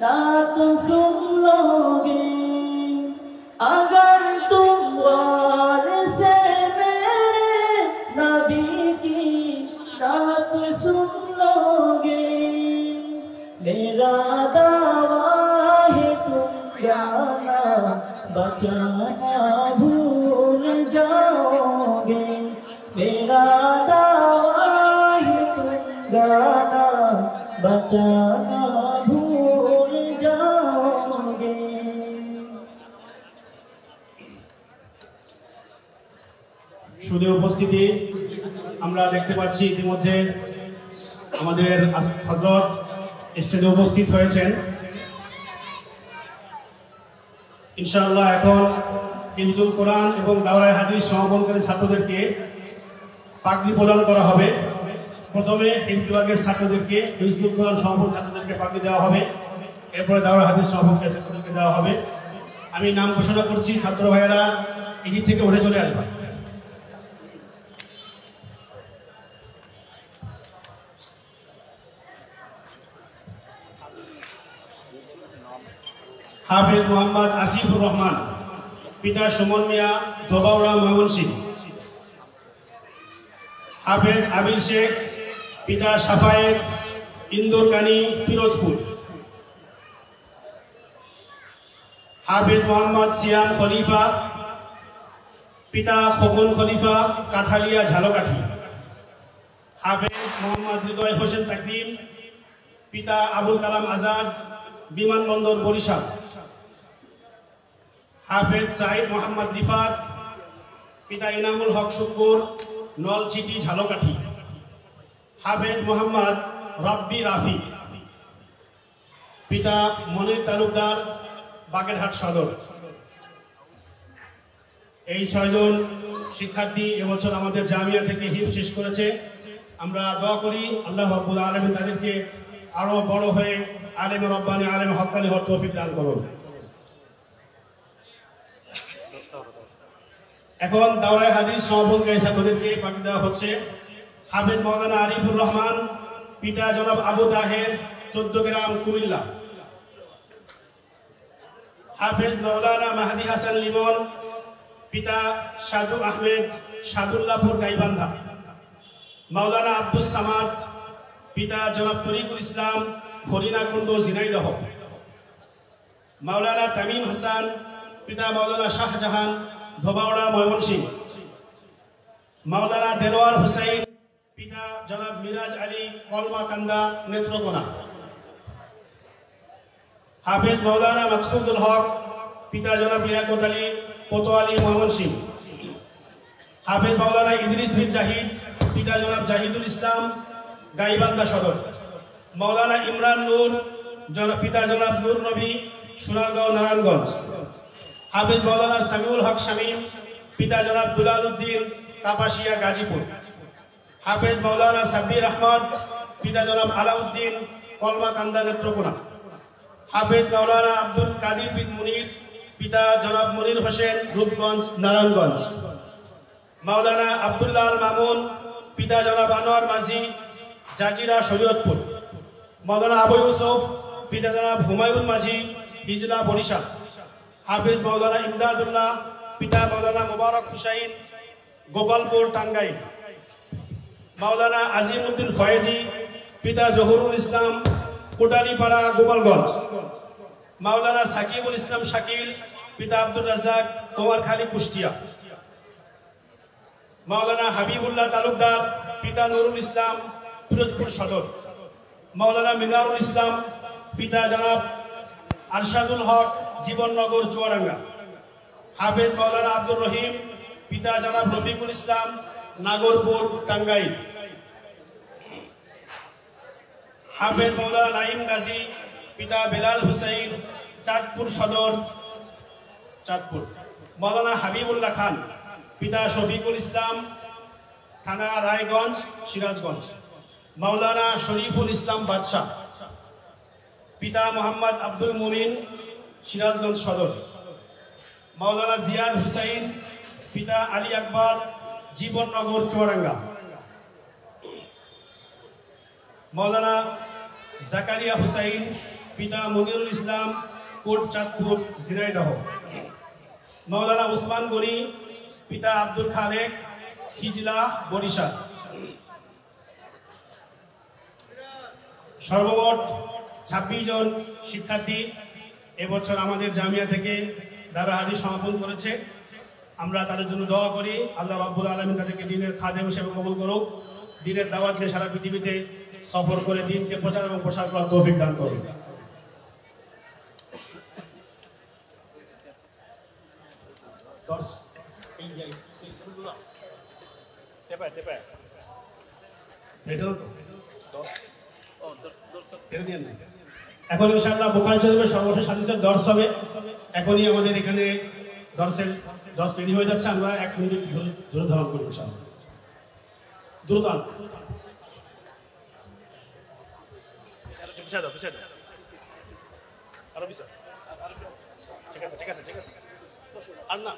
रात सुन लोगे अगर तुम गौर से मेरे नबी की रात सुन लोगे। मेरा दावा है तुम गाना बचाना भूल जाओगे। मेरा दावा है तुम गाना बचाना भूल जाओगे। সুদে উপস্থিতি আমরা দেখতে পাচ্ছি ইতিমধ্যে আমাদের হযরত স্টেজে উপস্থিত হয়েছেন। ইনশাআল্লাহ এখন হিফজুল কোরআন এবং দাওরায়ে হাদিস সমাপনকারী ছাত্রদেরকে পাগড়ি প্রদান করা হবে। প্রথমে হিফজ বিভাগের ছাত্রদেরকে, হিফজুল কোরআন সমাপন ছাত্রদেরকে পাগড়ি দেওয়া হবে, এরপরে দাওরায়ে হাদিস সমাপনকারী ছাত্রদেরকে দেওয়া হবে। আমি নাম ঘোষণা করছি, ছাত্র ভাইয়েরা এদিক থেকে উঠে চলে আসবে। হাফেজ মোহাম্মদ আসিফুর রহমান, পিতা সুমন মিয়া, ধোবাউড়া, ময়মনসিংহ। হাফেজ আবির শেখ, পিতা সাফায়েত, ইন্দুরকানি, পিরোজপুর। হাফেজ মোহাম্মদ সিয়াম খলিফা, পিতা খোকন খলিফা, কাঠালিয়া, ঝালকাঠি। হাফেজ মোহাম্মদ হৃদয় হোসেন তাকরিম, পিতা আবুল কালাম আজাদ, বিমানবন্দর, বরিশাল। হাফেজ সাইদ মোহাম্মদ রিফাত, পিতা ইনামুল হক শুকুর, নলছিটি, ঝালকাঠি। হাফেজ মোহাম্মদ রাব্বি রাফি, পিতা মনির তালুকদার, বাগেরহাট সদর। এই 6 জন শিক্ষার্থী এবছর আমাদের জামিয়া থেকে হিফজ শেষ করেছে। আমরা দোয়া করি আল্লাহ রাব্বুল আলামিন তাদেরকে আরো বড় হয়ে আলেমে রব্বানি, আলেমে হক্কানি হওয়ার তৌফিক দান করুন। এখন দাওরায়ে হাদিস সমাপনকারী ছাত্রদেরকে পাগড়ি দেওয়া হচ্ছে। হাফেজ মাওলানা আরিফুর রহমান, পিতা জনাব আবু তাহের, 14 গ্রাম, কুমিল্লা। হাফেজ মাওলানা মাহদি হাসান লিমন, পিতা সাজু আহমেদ, সাদুল্লাহপুর, গাইবান্ধা। মাওলানা আব্দুস সামাদ, পিতা জনাব তরিকুল ইসলাম, হরিণাকুণ্ড, ঝিনাইদহ। মাওলানা তামিম হাসান, পিতা মাওলানা শাহজাহান, ধোবাউড়া, ময়মনসিংহ। মাওলানা দেলোয়ার হুসাইন, পিতা জনাব মিরাজ আলী, কলমাকান্দা, নেত্রকোনা। হাফেজ মাওলানা মাকসুদুল হক, পিতা জনাব লিয়াকত আলী, কোতোয়ালি, ময়মনসিংহ। হাফেজ মাওলানা ইদ্রিস বিন জাহিদ, পিতা জনাব জাহিদুল ইসলাম, গাইবান্ধা সদর। মাওলানা ইমরান নূর, পিতা জনাব নূর নবী, সোনারগাঁও, নারায়ণগঞ্জ। হাফেজ মাওলানা সামিউল হক শামীম, পিতা জনাব দুলাল উদ্দিন, কাপাসিয়া, গাজীপুর। হাফেজ মাওলানা সাব্বির আহমদ, পিতা জনাব আলাউদ্দিন, কলমাকান্দা, নেত্রকোনা। হাফেজ মাওলানা আব্দুল কাদির বিন মুনির, পিতা জনাব মনির হোসেন, রূপগঞ্জ, নারায়ণগঞ্জ। মাওলানা আব্দুল্লাহ আল মামুন, পিতা জনাব আনোয়ার মাঝি, জাজিরা, শরীয়তপুর। মাওলানা আবু ইউসুফ, পিতা জনাব হুমায়ুন মাঝি, হিজলা, বরিশাল। হাফেজ মাওলানা ইমদাদুল্লাহ, পিতা মাওলানা মুবারক হুসাইন, গোপালপুর, টাঙ্গাইল। মাওলানা আজিমউদ্দিন ফয়েজি, পিতা জহুরুল ইসলাম, কোটালীপাড়া, গোপালগঞ্জ। মাওলানা সাকিবুল ইসলাম শাকিল, পিতা আব্দুর রাজ্জাক, কুমারখালী, কুষ্টিয়া। মাওলানা হাবিবুল্লাহ তালুকদার, পিতা নুরুল ইসলাম, পিরোজপুর সদর। মাওলানা মিনারুল ইসলাম, পিতা জনাব আরশাদুল হক, জীবননগর, চুয়াডাঙ্গা। হাফেজ মাওলানা আব্দুর রহিম, পিতা জনাব রফিকুল ইসলাম, নাগরপুর, টাঙ্গাইল। হাফেজ মাওলানা নাইম গাজী, পিতা বেলাল হুসাইন, চাঁদপুর সদর, চাঁদপুর। মাওলানা হাবিবুল্লাহ খান, পিতা শফিকুল ইসলাম, থানা রায়গঞ্জ, সিরাজগঞ্জ। মাওলানা শরীফুল ইসলাম বাদশাহ, পিতা মোহাম্মদ আব্দুল মুমিন, সিরাজগঞ্জ সদর। মাওলানা জিয়াদ হুসাইন, পিতা আলী আকবর, জীবননগর, চুয়াডাঙ্গা। মাওলানা জাকারিয়া হুসাইন, পিতা মনিরুল ইসলাম, কোট চাঁদপুর, ঝিনাইদহ। মাওলানা উসমান গনি, পিতা আব্দুল খালেক, খিজলা, বরিশাল। সর্বমোট 26 জন শিক্ষার্থী এবছর আমাদের জামিয়া থেকে দারা হাদিস সমাপন করেছে। আমরা তাদের জন্য দোয়া করি, আল্লাহ রাব্বুল আলামিন তাদেরকে দ্বীনের খাদেম হিসেবে কবুল করুক, দ্বীনের দাওয়াত দিয়ে সারা পৃথিবীতে সফর করে দ্বীনকে প্রচার এবং প্রসার করার তৌফিক দান করুন। এখন ইনশাআল্লাহ বুখারী শরীফের সর্বশেষ হাদিসের দর্স হবে। এখনই আমাদের এখানে দর্সের 10 রেডি হয়ে যাচ্ছে। আমরা 1 মিনিট ধরে ধারণ করি ইনশাআল্লাহ। দ্রুত আরো পিছা। ঠিক আছে আর না।